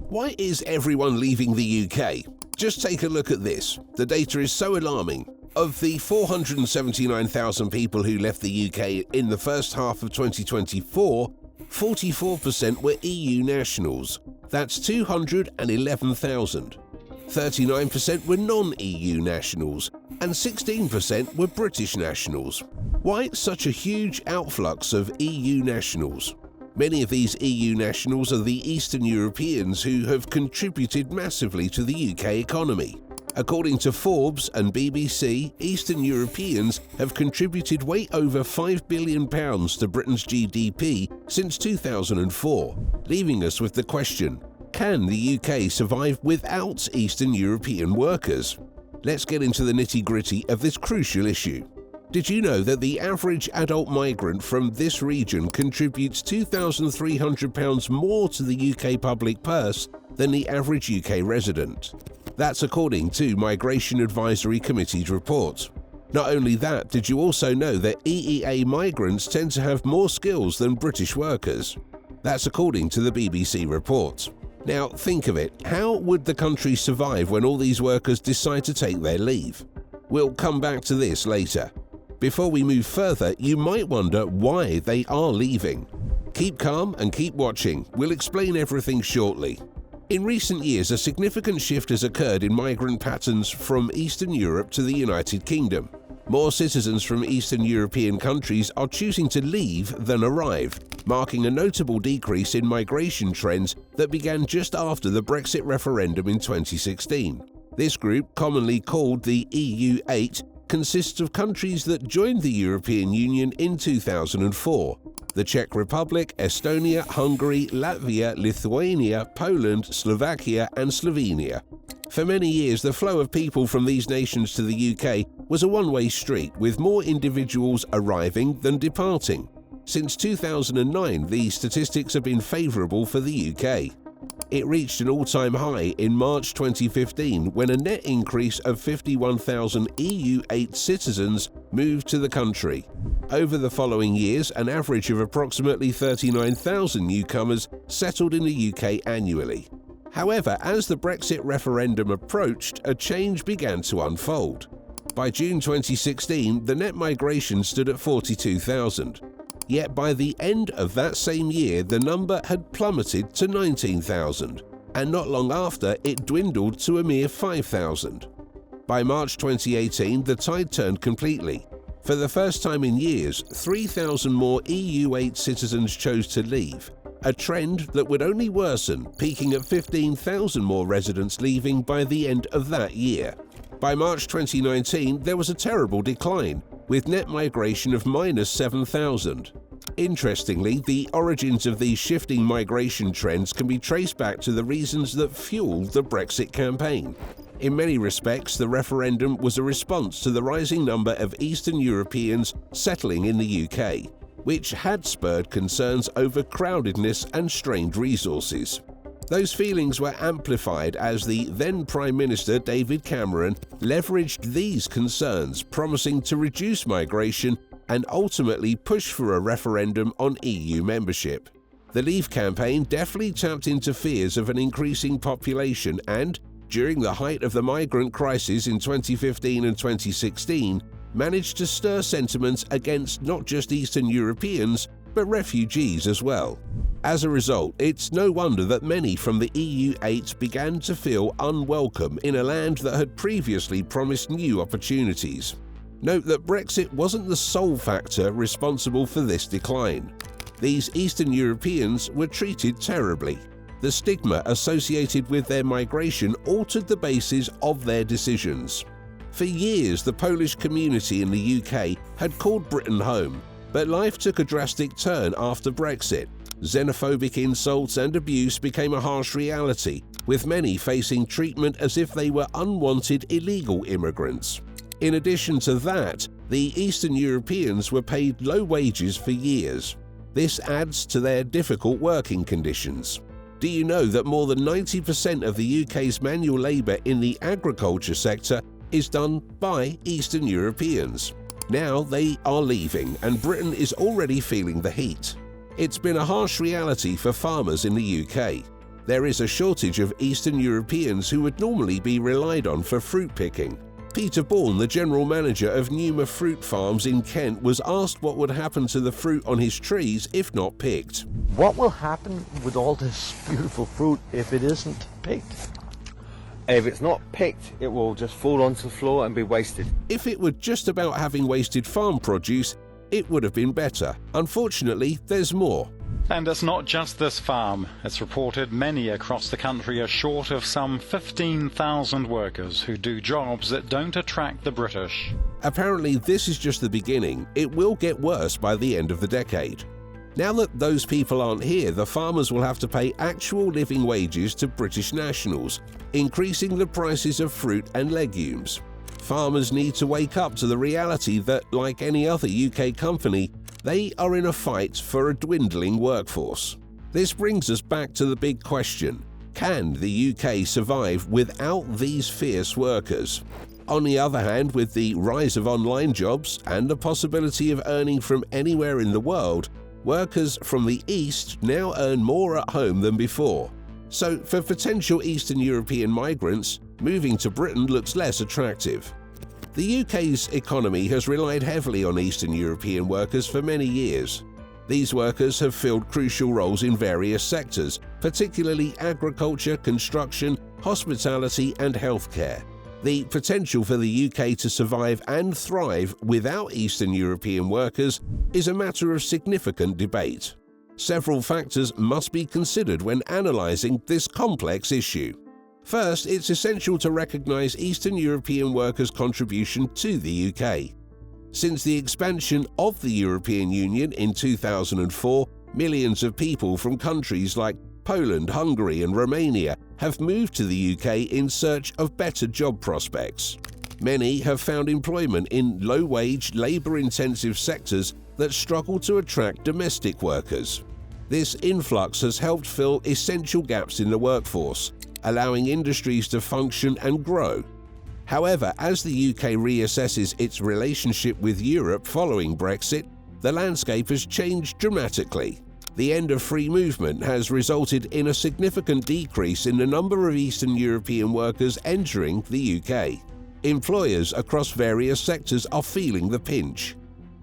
Why is everyone leaving the UK? Just take a look at this. The data is so alarming. Of the 479,000 people who left the UK in the first half of 2024, 44% were EU nationals. That's 211,000. 39% were non-EU nationals, and 16% were British nationals. Why such a huge outflux of EU nationals? Many of these EU nationals are the Eastern Europeans who have contributed massively to the UK economy. According to Forbes and BBC, Eastern Europeans have contributed way over £5 billion to Britain's GDP since 2004, leaving us with the question, can the UK survive without Eastern European workers? Let's get into the nitty-gritty of this crucial issue. Did you know that the average adult migrant from this region contributes £2,300 more to the UK public purse than the average UK resident? That's according to Migration Advisory Committee's report. Not only that, did you also know that EEA migrants tend to have more skills than British workers? That's according to the BBC report. Now think of it, how would the country survive when all these workers decide to take their leave? We'll come back to this later. Before we move further, you might wonder why they are leaving. Keep calm and keep watching. We'll explain everything shortly. In recent years, a significant shift has occurred in migrant patterns from Eastern Europe to the United Kingdom. More citizens from Eastern European countries are choosing to leave than arrive, marking a notable decrease in migration trends that began just after the Brexit referendum in 2016. This group, commonly called the EU8, consists of countries that joined the European Union in 2004. The Czech Republic, Estonia, Hungary, Latvia, Lithuania, Poland, Slovakia and Slovenia. For many years, the flow of people from these nations to the UK was a one-way street, with more individuals arriving than departing. Since 2009, these statistics have been favourable for the UK. It reached an all-time high in March 2015 when a net increase of 51,000 EU8 citizens moved to the country. Over the following years, an average of approximately 39,000 newcomers settled in the UK annually. However, as the Brexit referendum approached, a change began to unfold. By June 2016, the net migration stood at 42,000. Yet by the end of that same year, the number had plummeted to 19,000, and not long after, it dwindled to a mere 5,000. By March 2018, the tide turned completely. For the first time in years, 3,000 more EU8 citizens chose to leave, a trend that would only worsen, peaking at 15,000 more residents leaving by the end of that year. By March 2019, there was a terrible decline, with net migration of minus 7,000. Interestingly, the origins of these shifting migration trends can be traced back to the reasons that fueled the Brexit campaign. In many respects, the referendum was a response to the rising number of Eastern Europeans settling in the UK, which had spurred concerns over crowdedness and strained resources. Those feelings were amplified as the then Prime Minister David Cameron leveraged these concerns, promising to reduce migration and ultimately push for a referendum on EU membership. The Leave campaign definitely tapped into fears of an increasing population and, during the height of the migrant crisis in 2015 and 2016, managed to stir sentiments against not just Eastern Europeans, but refugees as well. As a result, it's no wonder that many from the EU8 began to feel unwelcome in a land that had previously promised new opportunities. Note that Brexit wasn't the sole factor responsible for this decline. These Eastern Europeans were treated terribly. The stigma associated with their migration altered the basis of their decisions. For years, the Polish community in the UK had called Britain home, but life took a drastic turn after Brexit. Xenophobic insults and abuse became a harsh reality, with many facing treatment as if they were unwanted illegal immigrants. In addition to that, the Eastern Europeans were paid low wages for years. This adds to their difficult working conditions. Do you know that more than 90% of the UK's manual labour in the agriculture sector is done by Eastern Europeans? Now they are leaving, and Britain is already feeling the heat. It's been a harsh reality for farmers in the UK. There is a shortage of Eastern Europeans who would normally be relied on for fruit picking. Peter Bourne, the general manager of Numa Fruit Farms in Kent, was asked what would happen to the fruit on his trees if not picked. What will happen with all this beautiful fruit if it isn't picked? If it's not picked, it will just fall onto the floor and be wasted. If it were just about having wasted farm produce, it would have been better. Unfortunately, there's more. And it's not just this farm. It's reported many across the country are short of some 15,000 workers who do jobs that don't attract the British. Apparently, this is just the beginning. It will get worse by the end of the decade. Now that those people aren't here, the farmers will have to pay actual living wages to British nationals, increasing the prices of fruit and legumes. Farmers need to wake up to the reality that, like any other UK company, they are in a fight for a dwindling workforce. This brings us back to the big question: can the UK survive without these fierce workers? On the other hand, with the rise of online jobs and the possibility of earning from anywhere in the world, workers from the East now earn more at home than before. So for potential Eastern European migrants, moving to Britain looks less attractive. The UK's economy has relied heavily on Eastern European workers for many years. These workers have filled crucial roles in various sectors, particularly agriculture, construction, hospitality and healthcare. The potential for the UK to survive and thrive without Eastern European workers is a matter of significant debate. Several factors must be considered when analysing this complex issue. First, it's essential to recognise Eastern European workers' contribution to the UK. Since the expansion of the European Union in 2004, millions of people from countries like Poland, Hungary and Romania have moved to the UK in search of better job prospects. Many have found employment in low-wage, labour-intensive sectors that struggle to attract domestic workers. This influx has helped fill essential gaps in the workforce, allowing industries to function and grow. However, as the UK reassesses its relationship with Europe following Brexit, the landscape has changed dramatically. The end of free movement has resulted in a significant decrease in the number of Eastern European workers entering the UK. Employers across various sectors are feeling the pinch.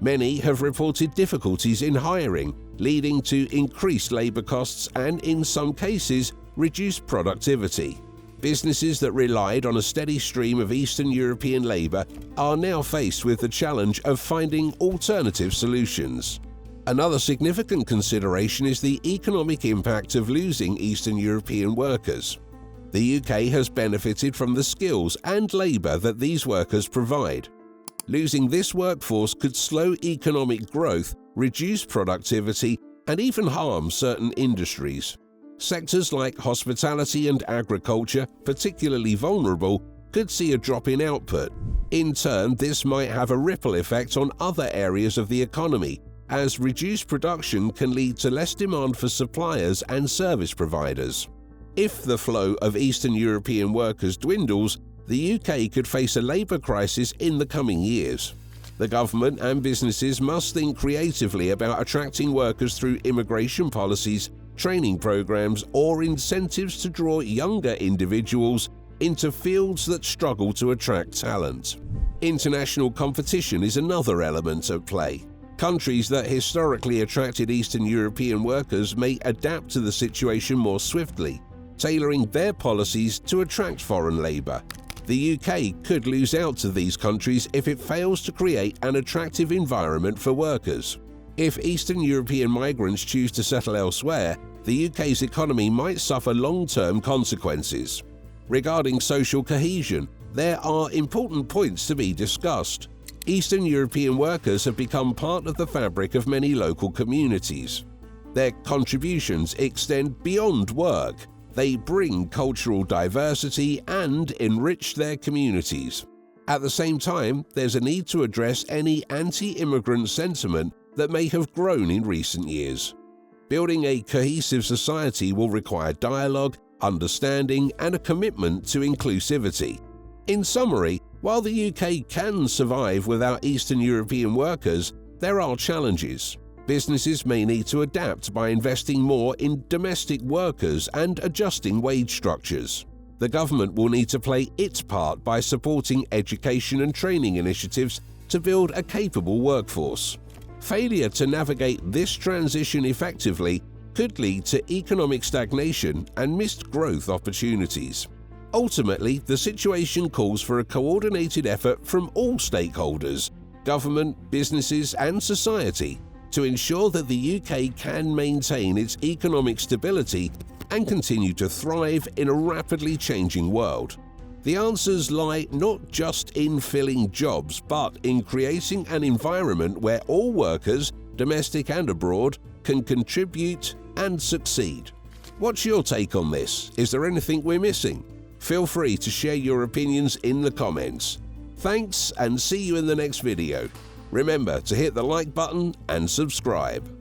Many have reported difficulties in hiring, leading to increased labour costs and, in some cases, reduced productivity. Businesses that relied on a steady stream of Eastern European labour are now faced with the challenge of finding alternative solutions. Another significant consideration is the economic impact of losing Eastern European workers. The UK has benefited from the skills and labour that these workers provide. Losing this workforce could slow economic growth, reduce productivity, and even harm certain industries. Sectors like hospitality and agriculture, particularly vulnerable, could see a drop in output. In turn, this might have a ripple effect on other areas of the economy, as reduced production can lead to less demand for suppliers and service providers. If the flow of Eastern European workers dwindles, the UK could face a labour crisis in the coming years. The government and businesses must think creatively about attracting workers through immigration policies, training programs, or incentives to draw younger individuals into fields that struggle to attract talent. International competition is another element at play. Countries that historically attracted Eastern European workers may adapt to the situation more swiftly, tailoring their policies to attract foreign labour. The UK could lose out to these countries if it fails to create an attractive environment for workers. If Eastern European migrants choose to settle elsewhere, the UK's economy might suffer long-term consequences. Regarding social cohesion, there are important points to be discussed. Eastern European workers have become part of the fabric of many local communities. Their contributions extend beyond work. They bring cultural diversity and enrich their communities. At the same time, there's a need to address any anti-immigrant sentiment that may have grown in recent years. Building a cohesive society will require dialogue, understanding, and a commitment to inclusivity. In summary, while the UK can survive without Eastern European workers, there are challenges. Businesses may need to adapt by investing more in domestic workers and adjusting wage structures. The government will need to play its part by supporting education and training initiatives to build a capable workforce. Failure to navigate this transition effectively could lead to economic stagnation and missed growth opportunities. Ultimately, the situation calls for a coordinated effort from all stakeholders, government, businesses and society, to ensure that the UK can maintain its economic stability and continue to thrive in a rapidly changing world. The answers lie not just in filling jobs, but in creating an environment where all workers, domestic and abroad, can contribute and succeed. What's your take on this? Is there anything we're missing? Feel free to share your opinions in the comments. Thanks and see you in the next video. Remember to hit the like button and subscribe.